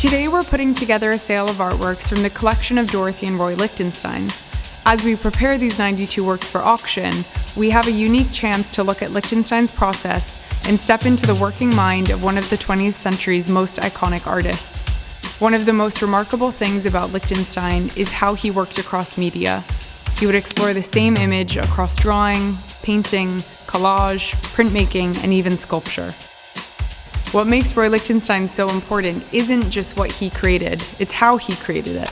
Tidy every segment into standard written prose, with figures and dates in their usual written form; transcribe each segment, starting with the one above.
Today we're putting together a sale of artworks from the collection of Dorothy and Roy Lichtenstein. As we prepare these 92 works for auction, we have a unique chance to look at Lichtenstein's process and step into the working mind of one of the 20th century's most iconic artists. One of the most remarkable things about Lichtenstein is how he worked across media. He would explore the same image across drawing, painting, collage, printmaking, and even sculpture. What makes Roy Lichtenstein so important isn't just what he created, it's how he created it.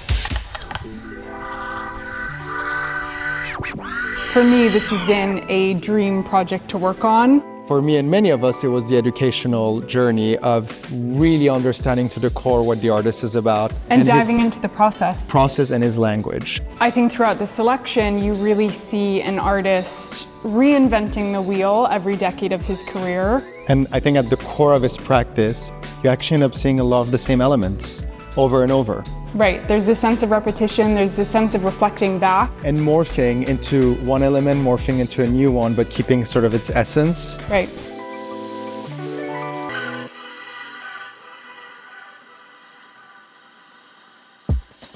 For me, this has been a dream project to work on. For me and many of us, it was the educational journey of really understanding to the core what the artist is about. And diving into the process. Process and his language. I think throughout the selection, you really see an artist reinventing the wheel every decade of his career. And I think at the core of his practice, you actually end up seeing a lot of the same elements over and over. Right, there's this sense of repetition, there's this sense of reflecting back. And morphing into one element, morphing into a new one, but keeping sort of its essence. Right.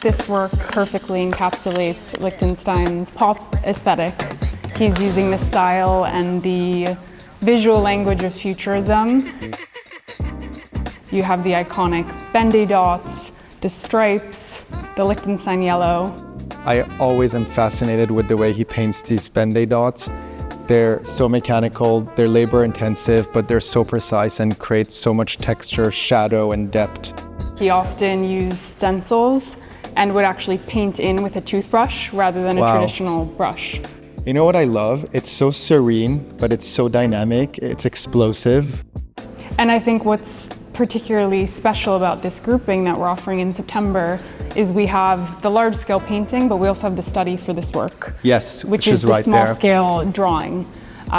This work perfectly encapsulates Lichtenstein's pop aesthetic. He's using the style and the visual language of futurism. You have the iconic bendy dots, the stripes, the Lichtenstein yellow. I always am fascinated with the way he paints these bendy dots. They're so mechanical, they're labor intensive, but they're so precise and create so much texture, shadow, and depth. He often used stencils and would actually paint in with a toothbrush rather than a traditional brush. You know what I love? It's so serene, but it's so dynamic, it's explosive. And I think what's particularly special about this grouping that we're offering in September is we have the large-scale painting, but we also have the study for this work. Yes, which is the small-scale drawing.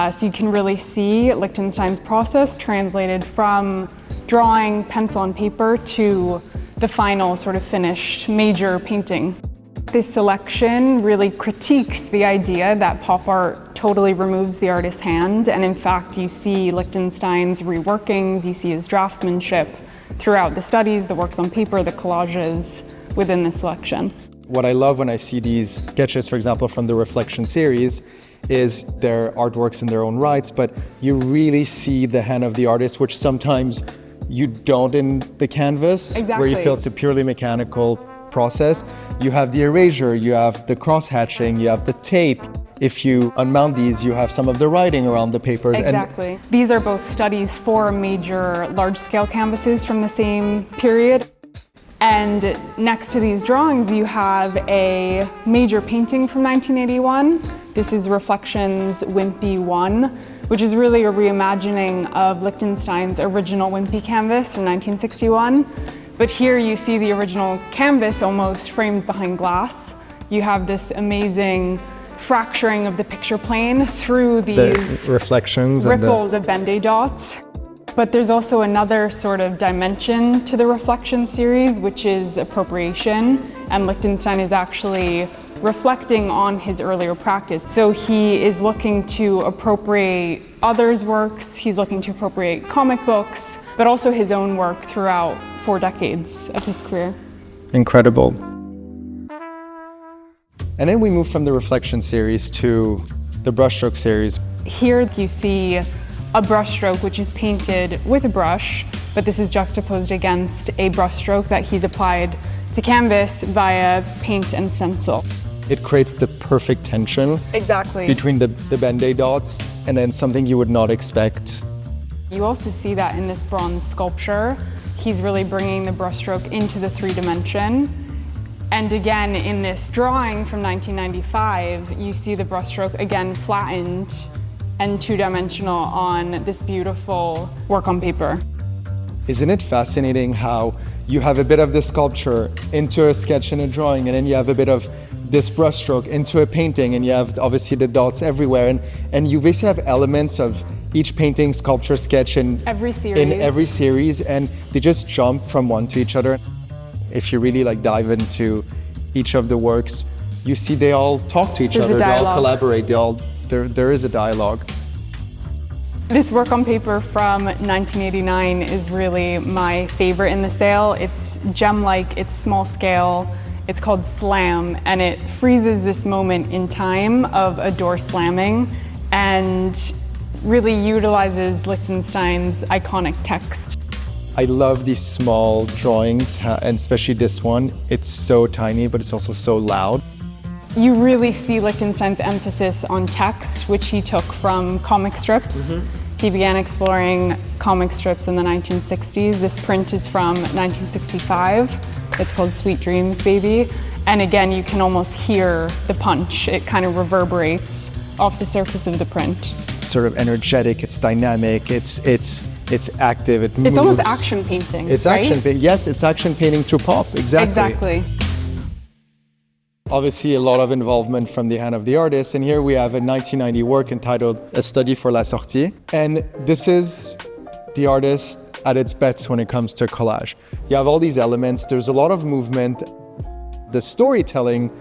So you can really see Lichtenstein's process translated from drawing pencil and paper to the final sort of finished major painting. This selection really critiques the idea that pop art totally removes the artist's hand, and in fact you see Lichtenstein's reworkings, you see his draftsmanship throughout the studies, the works on paper, the collages within the selection. What I love when I see these sketches, for example, from the Reflection series, is their artworks in their own rights, but you really see the hand of the artist, which sometimes you don't in the canvas, where you feel it's a purely mechanical process. You have the erasure, you have the cross-hatching, you have the tape. If you unmount these, you have some of the writing around the papers. Exactly. These are both studies for major large-scale canvases from the same period. And next to these drawings, you have a major painting from 1981. This is Reflections Wimpy 1, which is really a reimagining of Lichtenstein's original Wimpy canvas from 1961. But here you see the original canvas almost framed behind glass. You have this amazing fracturing of the picture plane through these reflections, ripples of bendy dots. But there's also another sort of dimension to the Reflection series, which is appropriation. And Lichtenstein is actually reflecting on his earlier practice. So he is looking to appropriate others' works, he's looking to appropriate comic books, but also his own work throughout 4 decades of his career. Incredible. And then we move from the Reflection series to the Brushstroke series. Here you see a brushstroke which is painted with a brush, but this is juxtaposed against a brushstroke that he's applied to canvas via paint and stencil. It creates the perfect tension between the bendy dots and then something you would not expect. You also see that in this bronze sculpture. He's really bringing the brushstroke into the 3D. And again, in this drawing from 1995, you see the brushstroke again flattened and 2-dimensional on this beautiful work on paper. Isn't it fascinating how you have a bit of the sculpture into a sketch and a drawing, and then you have a bit of this brushstroke into a painting, and you have obviously the dots everywhere, and you basically have elements of each painting, sculpture, sketch in every series, and they just jump from one to each other. If you really dive into each of the works, you see they all talk to each other, they all collaborate, there is a dialogue. This work on paper from 1989 is really my favorite in the sale. It's gem-like, it's small scale, it's called Slam, and it freezes this moment in time of a door slamming and really utilizes Lichtenstein's iconic text. I love these small drawings, and especially this one. It's so tiny, but it's also so loud. You really see Lichtenstein's emphasis on text, which he took from comic strips. He began exploring comic strips in the 1960s. This print is from 1965. It's called Sweet Dreams, Baby. And again, you can almost hear the punch. It kind of reverberates off the surface of the print. It's sort of energetic, it's dynamic, it's active, it moves. It's almost action painting, It's right? Yes, it's action painting through pop, exactly. Obviously, a lot of involvement from the hand of the artist, and here we have a 1990 work entitled A Study for la Sortie. And this is the artist at its best when it comes to collage. You have all these elements, there's a lot of movement. The storytelling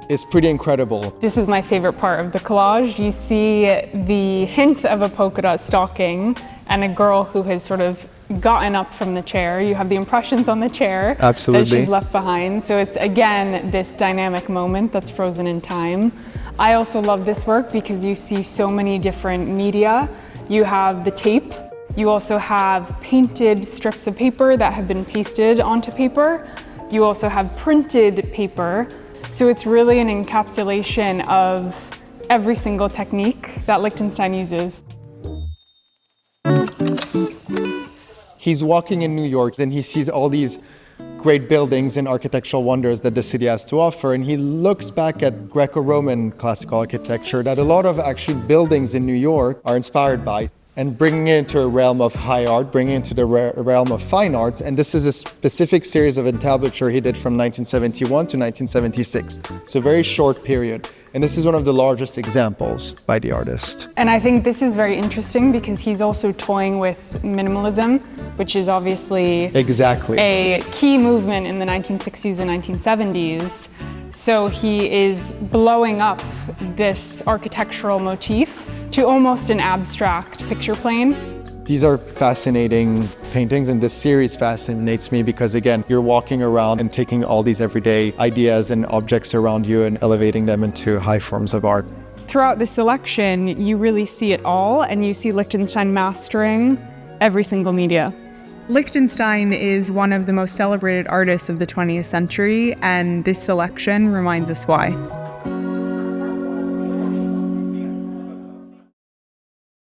is pretty incredible. This is my favorite part of the collage. You see the hint of a polka dot stocking and a girl who has sort of gotten up from the chair. You have the impressions on the chair Absolutely. that she's left behind. So it's again this dynamic moment that's frozen in time. I also love this work because you see so many different media. You have the tape. You also have painted strips of paper that have been pasted onto paper. You also have printed paper. So it's really an encapsulation of every single technique that Lichtenstein uses. He's walking in New York, then he sees all these great buildings and architectural wonders that the city has to offer, and he looks back at Greco-Roman classical architecture that a lot of actually buildings in New York are inspired by, and bringing it into a realm of high art, bringing it into the realm of fine arts. And this is a specific series of entablature he did from 1971 to 1976. So a very short period. And this is one of the largest examples by the artist. And I think this is very interesting because he's also toying with minimalism, which is obviously a key movement in the 1960s and 1970s. So he is blowing up this architectural motif to almost an abstract picture plane. These are fascinating paintings, and this series fascinates me because, again, you're walking around and taking all these everyday ideas and objects around you and elevating them into high forms of art. Throughout the selection, you really see it all, and you see Lichtenstein mastering every single media. Lichtenstein is one of the most celebrated artists of the 20th century, and this selection reminds us why.